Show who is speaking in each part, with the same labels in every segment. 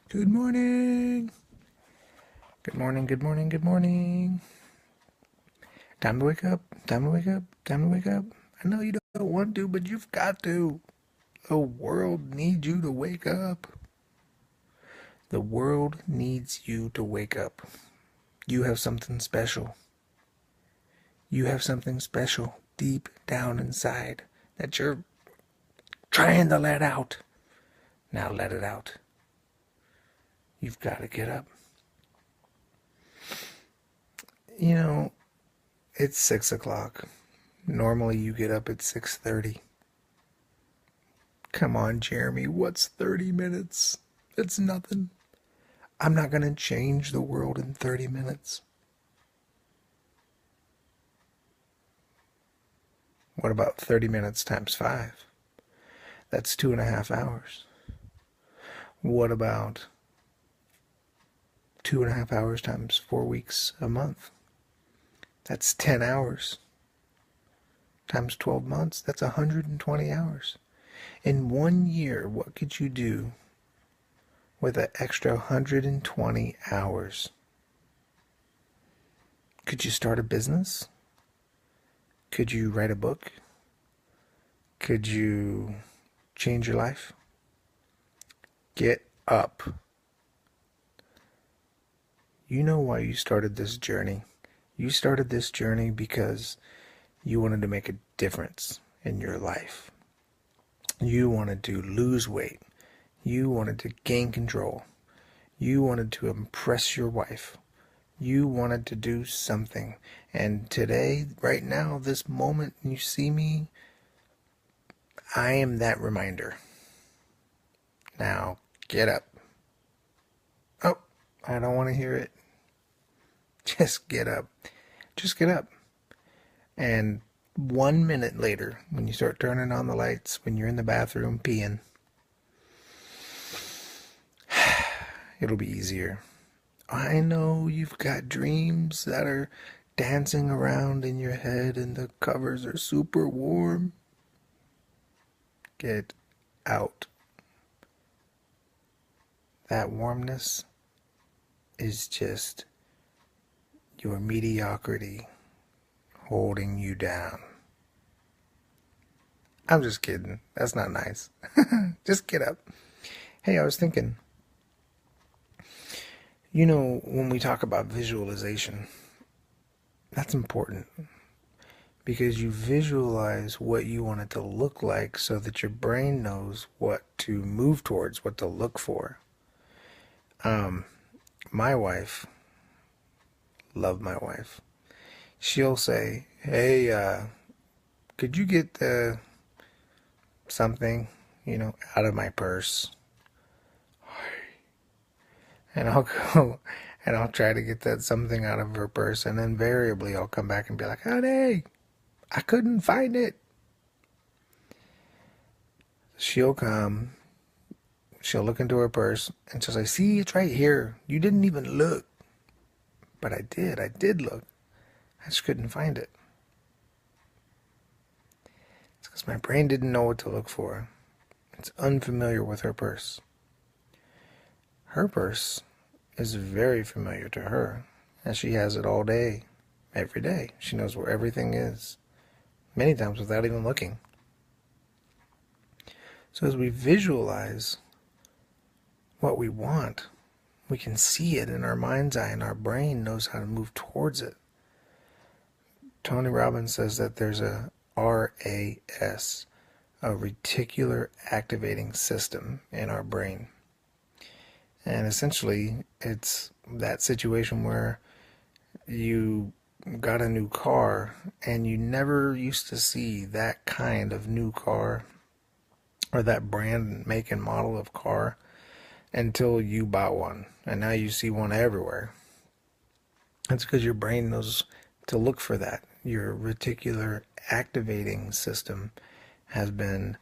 Speaker 1: Good morning. Good morning, good morning, good morning. Time to wake up. Time to wake up. Time to wake up. I know you don't want to, but you've got to. The world needs you to wake up. The world needs you to wake up. You have something special. You have something special deep down inside that you're trying to let out. Now let it out. You've got to get up. You know, it's 6 o'clock. Normally you get up at 6:30. Come on, Jeremy, what's 30 minutes? It's nothing. I'm not going to change the world in 30 minutes. What about 30 minutes times 5? That's 2.5 hours. What about 2.5 hours times 4 weeks a month? That's 10 hours. Times 12 months, that's 120 hours. In 1 year, what could you do with an extra 120 hours? Could you start a business? Could you write a book? Could you change your life? Get up. You know why you started this journey. You started this journey because you wanted to make a difference in your life. You wanted to lose weight. You wanted to gain control. You wanted to impress your wife. You wanted to do something. And today, right now, this moment you see me, I am that reminder. Now, get up. Oh, I don't want to hear it. Just get up. Just get up. And 1 minute later, when you start turning on the lights, when you're in the bathroom peeing, it'll be easier. I know you've got dreams that are dancing around in your head and the covers are super warm. Get out. That warmness is just your mediocrity holding you down. I'm just kidding. That's not nice. Just get up. Hey, I was thinking, when we talk about visualization, that's important because you visualize what you want it to look like so that your brain knows what to move towards, what to look for. My wife, love my wife, she'll say, hey, could you get something, out of my purse? And I'll go and I'll try to get that something out of her purse, and invariably I'll come back and be like, honey, I couldn't find it. She'll come, she'll look into her purse, and she'll say, see, it's right here. You didn't even look. But I did look. I just couldn't find it. It's because my brain didn't know what to look for. It's unfamiliar with her purse. Her purse is very familiar to her, as she has it all day, every day. She knows where everything is, many times without even looking. So as we visualize what we want, we can see it in our mind's eye, and our brain knows how to move towards it. Tony Robbins says that there's a RAS, a reticular activating system in our brain. And essentially, it's that situation where you got a new car and you never used to see that kind of new car or that brand, make, and model of car until you bought one. And now you see one everywhere. That's because your brain knows to look for that. Your reticular activating system has been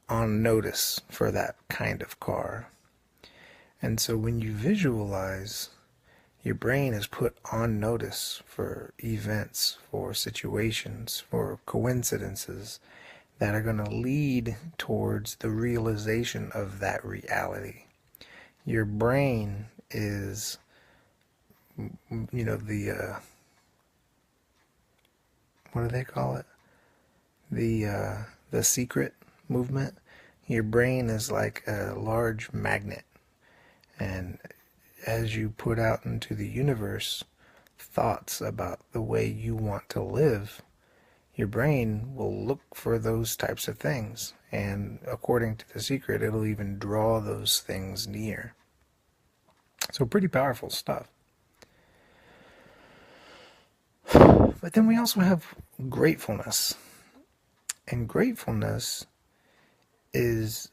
Speaker 1: on notice for that kind of car. And so when you visualize, your brain is put on notice for events, for situations, for coincidences that are going to lead towards the realization of that reality. Your brain is, what do they call it? The secret movement. Your brain is like a large magnet, and as you put out into the universe thoughts about the way you want to live, your brain will look for those types of things. And according to the secret, it'll even draw those things near. So pretty powerful stuff. But then we also have gratefulness. And gratefulness is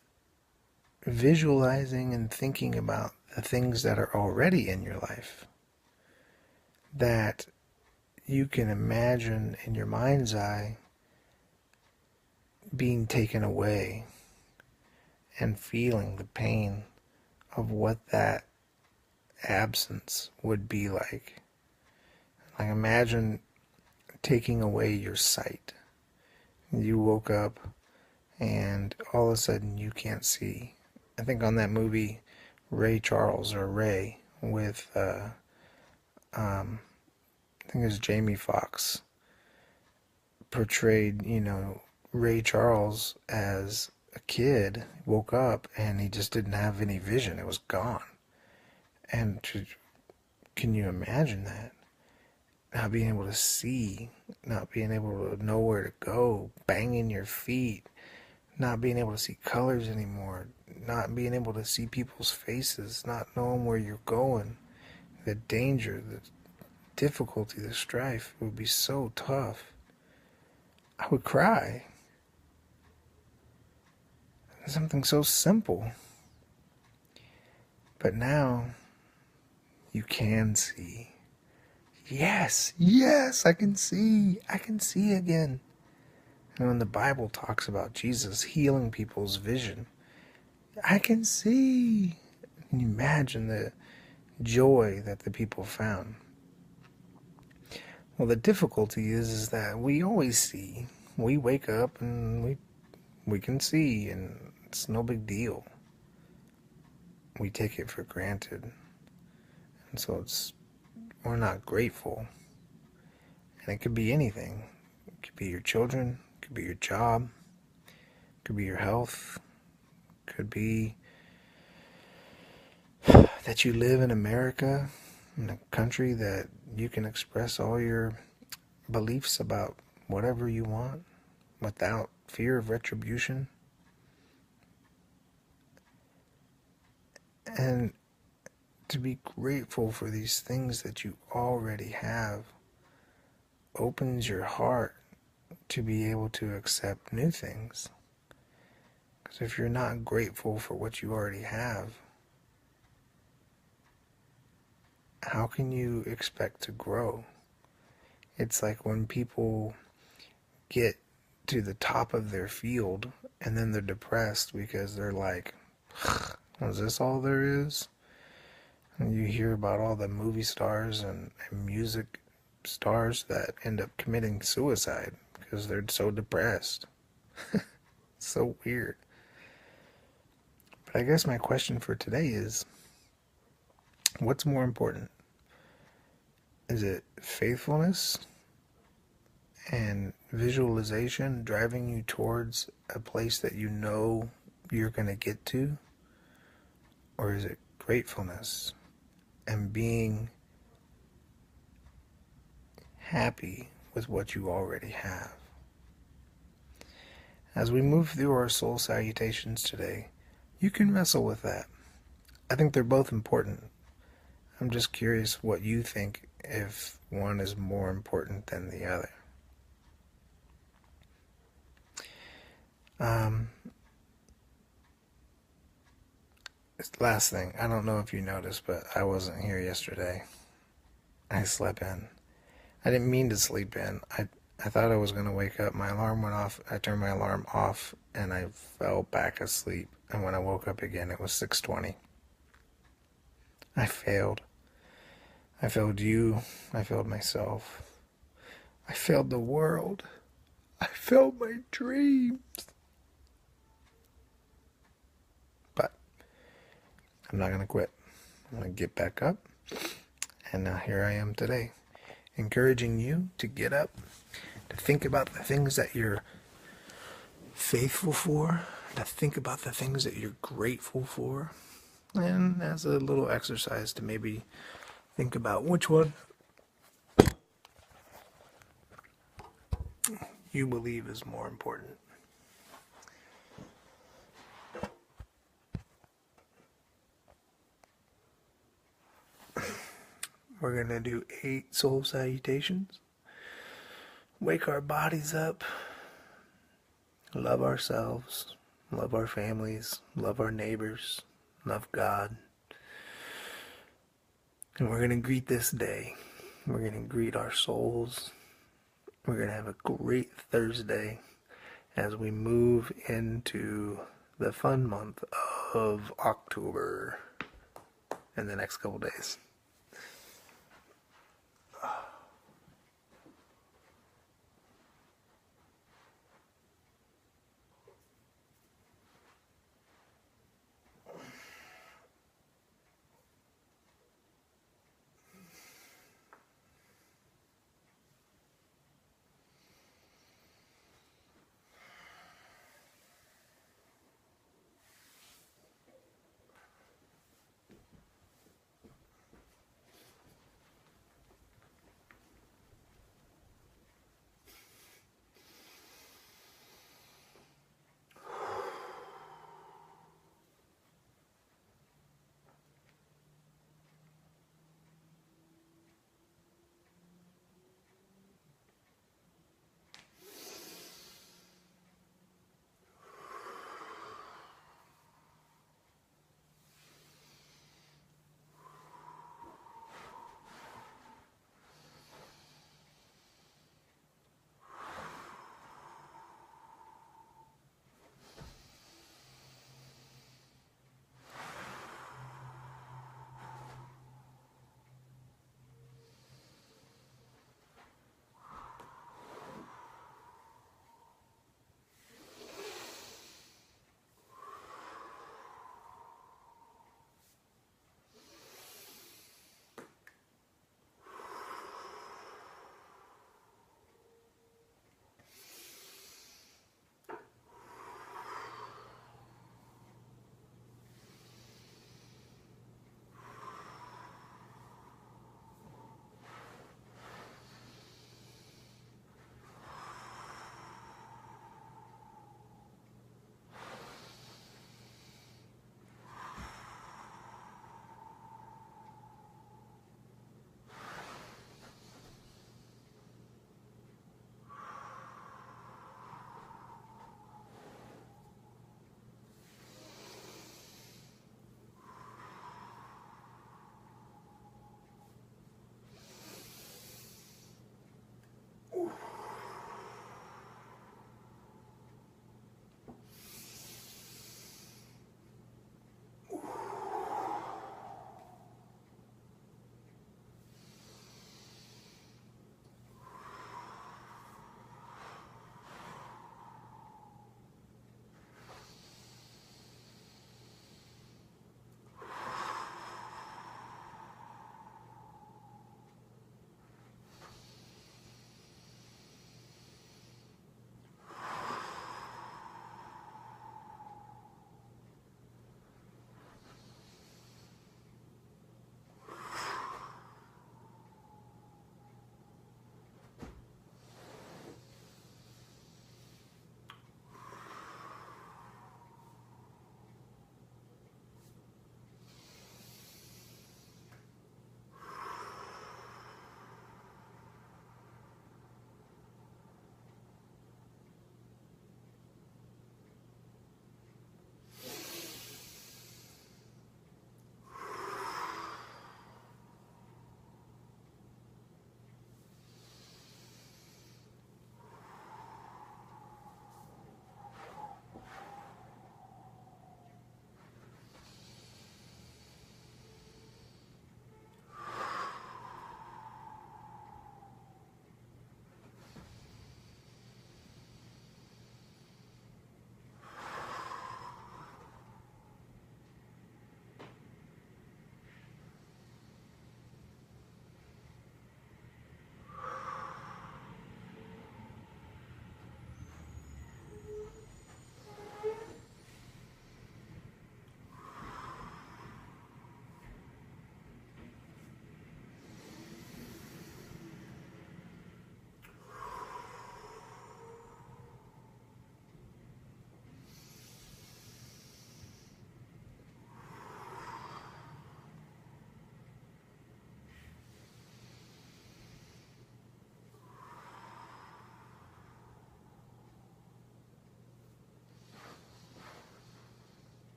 Speaker 1: visualizing and thinking about the things that are already in your life, that you can imagine in your mind's eye being taken away, and feeling the pain of what that absence would be like. Like, imagine taking away your sight. You woke up and all of a sudden you can't see. I think on that movie Ray Charles, or Ray, with I think it was Jamie Foxx, portrayed, Ray Charles as a kid, woke up and he just didn't have any vision. It was gone. And can you imagine that? Not being able to see, not being able to know where to go, banging your feet, not being able to see colors anymore, not being able to see people's faces, not knowing where you're going. The danger, the difficulty, the strife would be so tough. I would cry. Something so simple. But now you can see. Yes, I can see. I can see again. And when the Bible talks about Jesus healing people's vision, I can see. Can you imagine the joy that the people found? Well, the difficulty is that we always see. We wake up and we can see, and it's no big deal. We take it for granted. And so we're not grateful. And it could be anything. It could be your children, it could be your job, it could be your health, it could be that you live in America, in a country that you can express all your beliefs about whatever you want without fear of retribution. And to be grateful for these things that you already have opens your heart to be able to accept new things. Because if you're not grateful for what you already have, how can you expect to grow? It's like when people get to the top of their field and then they're depressed because they're like, is this all there is? And you hear about all the movie stars and music stars that end up committing suicide because they're so depressed. It's so weird. But I guess my question for today is, what's more important? Is it faithfulness and visualization driving you towards a place that you know you're going to get to? Or is it gratefulness and being happy with what you already have? As we move through our soul salutations today, you can wrestle with that. I think they're both important. I'm just curious what you think, if one is more important than the other. Last thing, I don't know if you noticed, but I wasn't here yesterday. I slept in. I didn't mean to sleep in. I thought I was going to wake up. My alarm went off. I turned my alarm off, and I fell back asleep. And when I woke up again, it was 6:20. I failed. I failed you. I failed myself. I failed the world. I failed my dreams. But I'm not going to quit. I'm going to get back up. And now here I am today, encouraging you to get up, to think about the things that you're faithful for, to think about the things that you're grateful for, and as a little exercise to maybe think about which one you believe is more important. We're going to do 8 soul salutations. Wake our bodies up. Love ourselves. Love our families. Love our neighbors. Love God. And we're going to greet this day. We're going to greet our souls. We're going to have a great Thursday as we move into the fun month of October in the next couple days.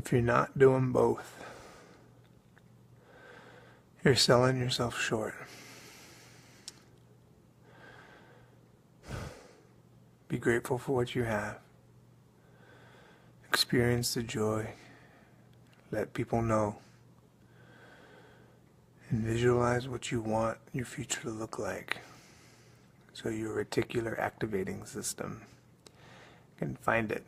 Speaker 1: If you're not doing both, you're selling yourself short. Be grateful for what you have. Experience the joy. Let people know. And visualize what you want your future to look like, so your reticular activating system can find it.